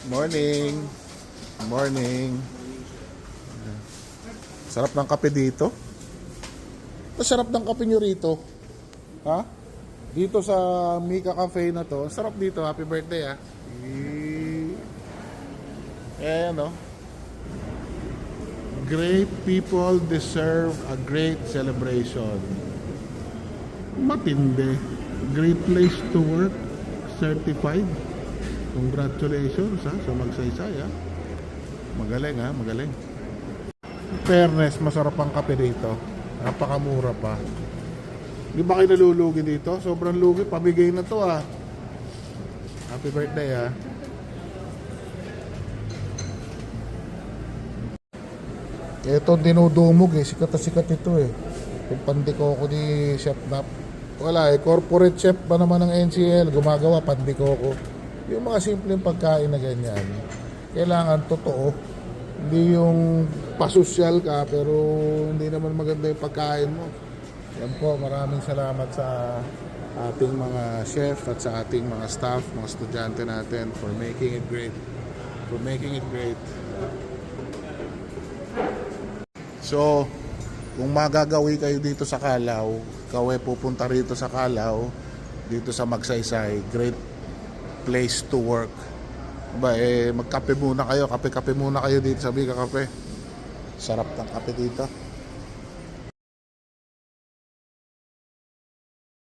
Morning. Morning. Sarap ng kape dito. Masarap ng kape nyo rito. Ha? Dito sa Mika Cafe na to. Sarap dito. Happy birthday, ha. Ano? Great people deserve a great celebration. Matindi. Great place to work. Certified. Congratulations, ha, sa Magsaysay, ha. Magaling, ha, magaling. Fairness, masarap ang kape dito. Napakamura pa. Di ba kayo nalulugi dito? Sobrang lugi, pabigay na to, ha. Happy birthday, ha. Ito dinudumog, sikat na sikat ito, yung pandikoko ni Chef Nap. Wala, corporate chef pa naman ng NCL, gumagawa pandikoko. Yung mga simpleng pagkain na ganyan, kailangan totoo. Hindi yung pasosyal ka pero hindi naman maganda yung pagkain mo. Yan po, maraming salamat sa ating mga chef at sa ating mga staff, mga estudyante natin for making it great. For making it great. So, kung magagawi kayo dito sa Calao, kawe pupunta rito sa Calao, dito sa Magsaysay, great place to work. Ba, magkape muna kayo, kape-kape muna kayo dito sa Mika Cafe. Sarap ng kape dito.